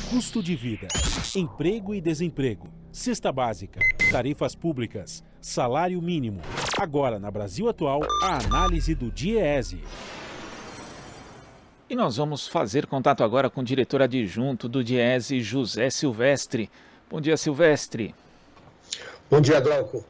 custo de vida, emprego e desemprego, cesta básica, tarifas públicas, salário mínimo. Agora, na Brasil Atual, a análise do DIEESE. E nós vamos fazer contato agora com o diretor adjunto do DIEESE, José Silvestre. Bom dia, Silvestre. Bom dia, Glauco.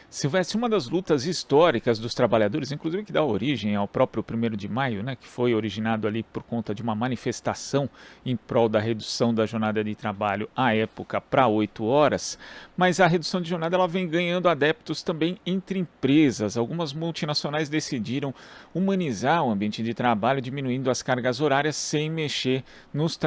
Silvestre, uma das lutas históricas dos trabalhadores, inclusive que dá origem ao próprio 1º de maio, né, que foi originado ali por conta de uma manifestação em prol da redução da jornada de trabalho à época para 8 horas, mas a redução de jornada ela vem ganhando adeptos também entre empresas. Algumas multinacionais decidiram humanizar o ambiente de trabalho, diminuindo as cargas horárias sem mexer nos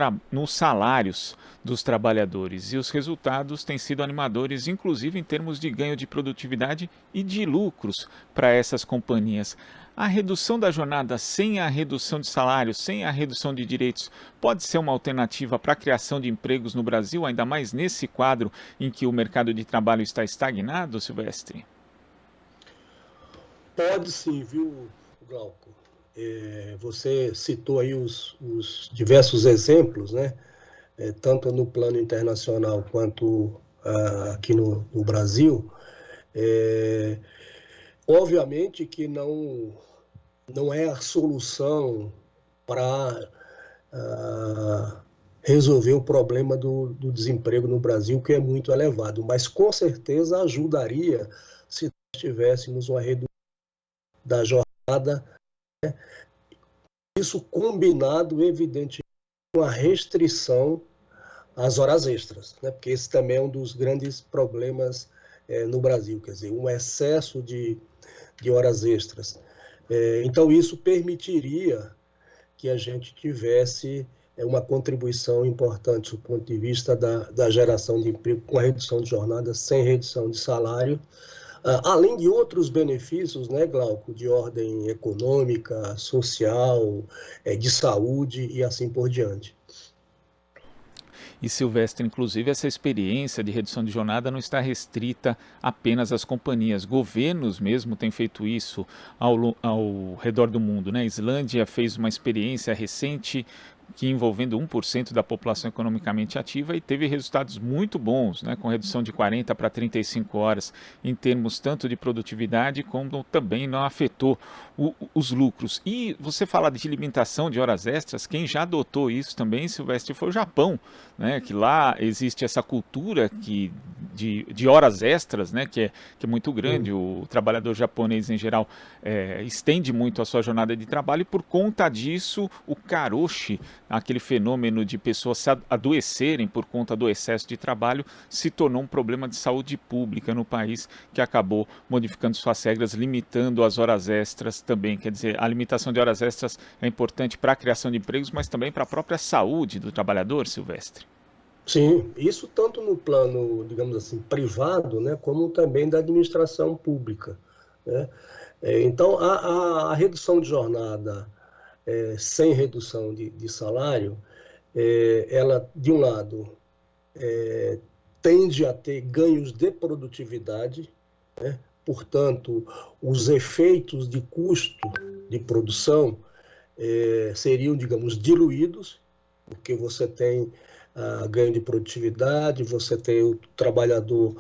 salários dos trabalhadores. E os resultados têm sido animadores, inclusive em termos de ganho de produtividade e de lucros para essas companhias. A redução da jornada sem a redução de salários, sem a redução de direitos, pode ser uma alternativa para a criação de empregos no Brasil, ainda mais nesse quadro em que o mercado de trabalho está estagnado, Silvestre? Pode sim, viu, Glauco? Você citou aí os diversos exemplos, né? Tanto no plano internacional quanto aqui no Brasil. Obviamente que não é a solução para resolver o problema do desemprego no Brasil, que é muito elevado, mas com certeza ajudaria se nós tivéssemos uma redução da jornada, né? Isso combinado, evidentemente, com a restrição às horas extras, né? Porque esse também é um dos grandes problemas no Brasil, quer dizer, um excesso de horas extras. Então, isso permitiria que a gente tivesse uma contribuição importante do ponto de vista da geração de emprego com a redução de jornada, sem redução de salário, além de outros benefícios, né, Glauco, de ordem econômica, social, de saúde e assim por diante. E, Silvestre, inclusive, essa experiência de redução de jornada não está restrita apenas às companhias. Governos mesmo têm feito isso ao redor do mundo, né? A Islândia fez uma experiência recente que envolvendo 1% da população economicamente ativa e teve resultados muito bons, né, com redução de 40 para 35 horas em termos tanto de produtividade como também não afetou os lucros. E você fala de limitação de horas extras, quem já adotou isso também, Silvestre, foi o Japão, né, que lá existe essa cultura de horas extras, né, que é muito grande. O trabalhador japonês em geral estende muito a sua jornada de trabalho e por conta disso o karoshi, aquele fenômeno de pessoas se adoecerem por conta do excesso de trabalho, se tornou um problema de saúde pública no país, que acabou modificando suas regras, limitando as horas extras também. Quer dizer, a limitação de horas extras é importante para a criação de empregos, mas também para a própria saúde do trabalhador, Silvestre. Sim, isso tanto no plano, digamos assim, privado, né, como também da administração pública, né? Então, a redução de jornada sem redução de salário, ela, de um lado, tende a ter ganhos de produtividade, né? Portanto, os efeitos de custo de produção seriam, digamos, diluídos, porque você tem ganho de produtividade, você tem o trabalhador,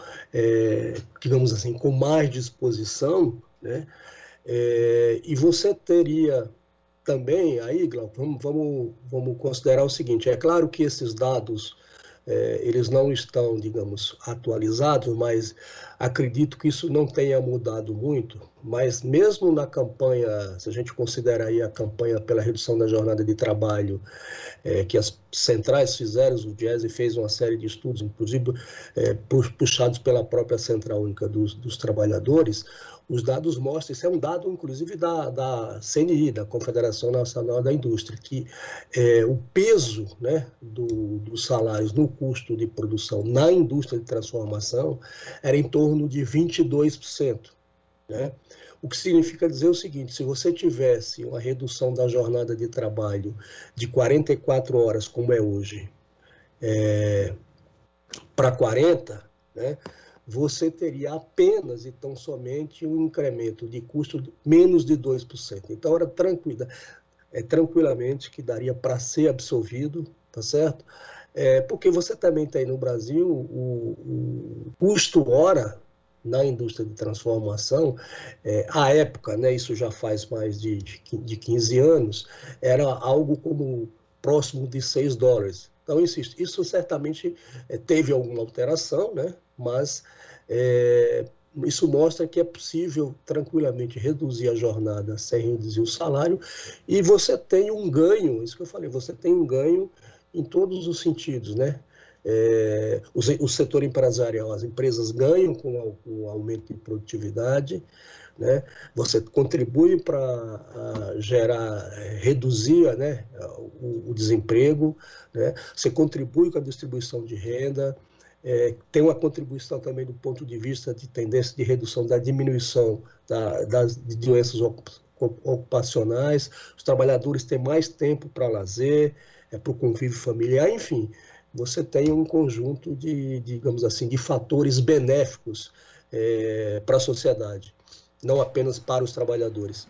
digamos assim, com mais disposição, né? E você teria também, aí, Glauco, vamos considerar o seguinte, é claro que esses dados, eles não estão, digamos, atualizados, mas acredito que isso não tenha mudado muito, mas mesmo na campanha, se a gente considerar aí a campanha pela redução da jornada de trabalho, que as centrais fizeram, o DIEESE fez uma série de estudos, inclusive puxados pela própria Central Única dos Trabalhadores, os dados mostram, isso é um dado inclusive da CNI, da Confederação Nacional da Indústria, que o peso, né, dos salários no custo de produção na indústria de transformação era em torno de 22%. Né? O que significa dizer o seguinte, se você tivesse uma redução da jornada de trabalho de 44 horas, como é hoje, para 40, né, você teria apenas e tão somente um incremento de custo de menos de 2%. Então, era tranquilamente que daria para ser absorvido, tá certo? Porque você também tem no Brasil o custo hora na indústria de transformação, à época, né, isso já faz mais de 15 anos, era algo como próximo de $6. Então, insisto, isso certamente teve alguma alteração, né, mas isso mostra que é possível tranquilamente reduzir a jornada sem reduzir o salário, e você tem um ganho, isso que eu falei, você tem um ganho em todos os sentidos, né? O setor empresarial, as empresas ganham com o aumento de produtividade, né? Você contribui para reduzir, né, o desemprego, né? Você contribui com a distribuição de renda, tem uma contribuição também do ponto de vista de tendência de redução da diminuição de doenças ocupacionais, os trabalhadores têm mais tempo para lazer, para o convívio familiar, enfim, você tem um conjunto digamos assim, de fatores benéficos para a sociedade, não apenas para os trabalhadores.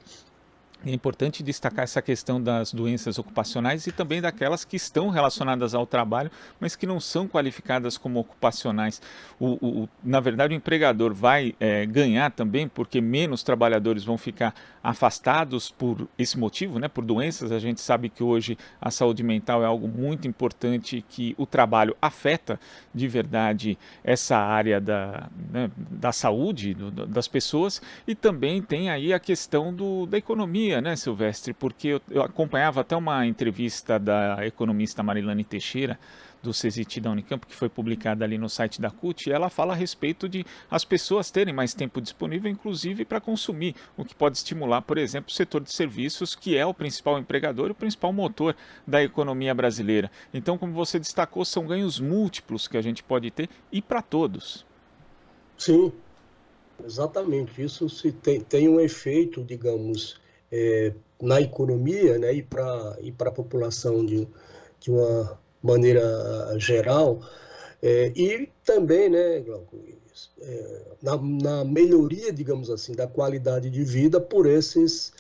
É importante destacar essa questão das doenças ocupacionais e também daquelas que estão relacionadas ao trabalho, mas que não são qualificadas como ocupacionais. Na verdade, o empregador vai ganhar também, porque menos trabalhadores vão ficar afastados por esse motivo, né, por doenças. A gente sabe que hoje a saúde mental é algo muito importante, que o trabalho afeta de verdade essa área da saúde das pessoas, e também tem aí a questão da economia, né, Silvestre? Porque eu acompanhava até uma entrevista da economista Marilane Teixeira, do CESIT da Unicamp, que foi publicada ali no site da CUT, e ela fala a respeito de as pessoas terem mais tempo disponível, inclusive para consumir, o que pode estimular, por exemplo, o setor de serviços, que é o principal empregador e o principal motor da economia brasileira. Então, como você destacou, são ganhos múltiplos que a gente pode ter, e para todos. Sim, exatamente. Isso tem um efeito, digamos, na economia, né, e para a população de uma maneira geral, e também, né, Glauco, na melhoria, digamos assim, da qualidade de vida por esses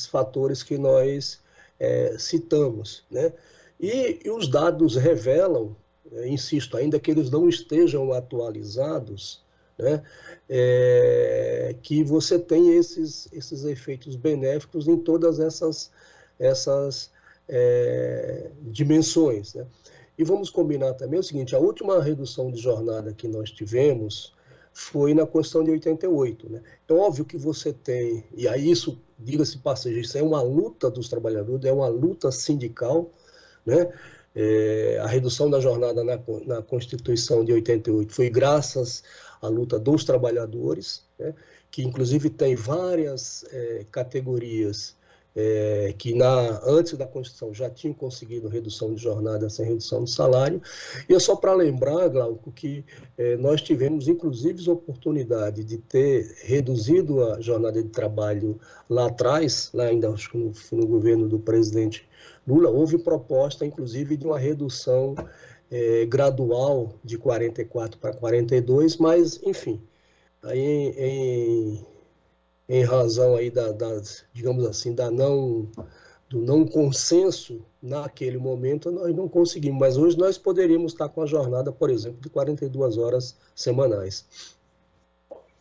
fatores que nós citamos, né? E os dados revelam, insisto, ainda que eles não estejam atualizados, né, que você tem esses efeitos benéficos em todas essas dimensões, né? E vamos combinar também o seguinte: a última redução de jornada que nós tivemos foi na Constituição de 88, né? É óbvio que você tem, e aí isso, diga-se passagem, isso é uma luta dos trabalhadores, é uma luta sindical, né? A redução da jornada na Constituição de 88 foi graças à luta dos trabalhadores, né? Que inclusive tem várias categorias que antes da Constituição já tinham conseguido redução de jornada sem redução de salário. E é só para lembrar, Glauco, que nós tivemos inclusive a oportunidade de ter reduzido a jornada de trabalho lá atrás, lá ainda acho que no governo do presidente Lula, houve proposta inclusive de uma redução gradual de 44 para 42, mas enfim, aí em razão aí digamos assim, do não consenso naquele momento, nós não conseguimos. Mas hoje nós poderíamos estar com a jornada, por exemplo, de 42 horas semanais.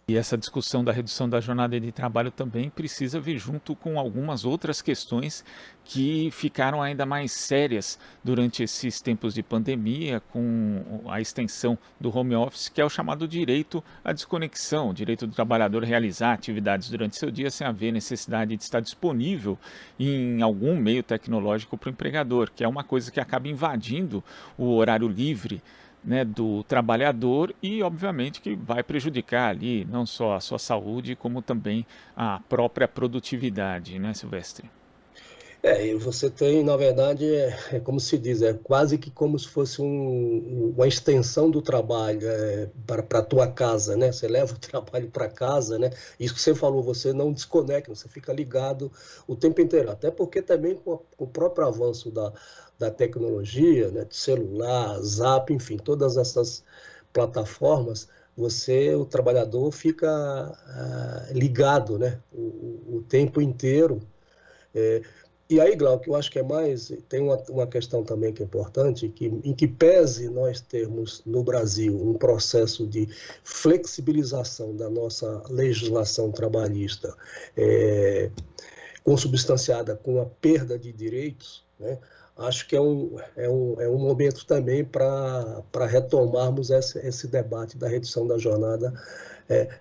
E essa discussão da redução da jornada de trabalho também precisa vir junto com algumas outras questões que ficaram ainda mais sérias durante esses tempos de pandemia, com a extensão do home office, que é o chamado direito à desconexão, o direito do trabalhador realizar atividades durante seu dia sem haver necessidade de estar disponível em algum meio tecnológico para o empregador, que é uma coisa que acaba invadindo o horário livre, né, do trabalhador, e obviamente que vai prejudicar ali não só a sua saúde, como também a própria produtividade, né, Silvestre? E você tem, na verdade, como se diz, quase que como se fosse uma extensão do trabalho para a tua casa, né? Você leva o trabalho para casa, né? Isso que você falou, você não desconecta, você fica ligado o tempo inteiro. Até porque também com o próprio avanço da tecnologia, né? De celular, Zap, enfim, todas essas plataformas, o trabalhador fica ligado, né? O tempo inteiro. E aí, Glauco, eu acho que tem uma questão também que é importante, em que pese nós termos no Brasil um processo de flexibilização da nossa legislação trabalhista, consubstanciada com a perda de direitos, né? Acho que é um momento também para retomarmos esse debate da redução da jornada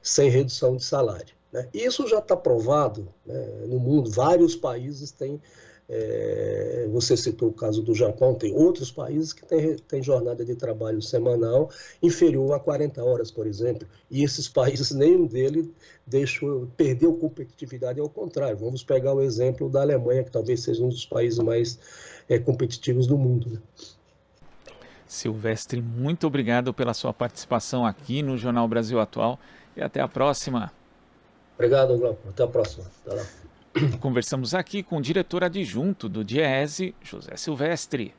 sem redução de salário, né? Isso já está provado, né, no mundo, vários países têm, você citou o caso do Japão, tem outros países que têm jornada de trabalho semanal inferior a 40 horas, por exemplo, e esses países, nenhum deles perdeu competitividade, ao contrário. Vamos pegar o exemplo da Alemanha, que talvez seja um dos países mais competitivos do mundo, né? Silvestre, muito obrigado pela sua participação aqui no Jornal Brasil Atual e até a próxima. Obrigado, Glauco. Até a próxima. Até lá. Conversamos aqui com o diretor adjunto do DIEESE, José Silvestre.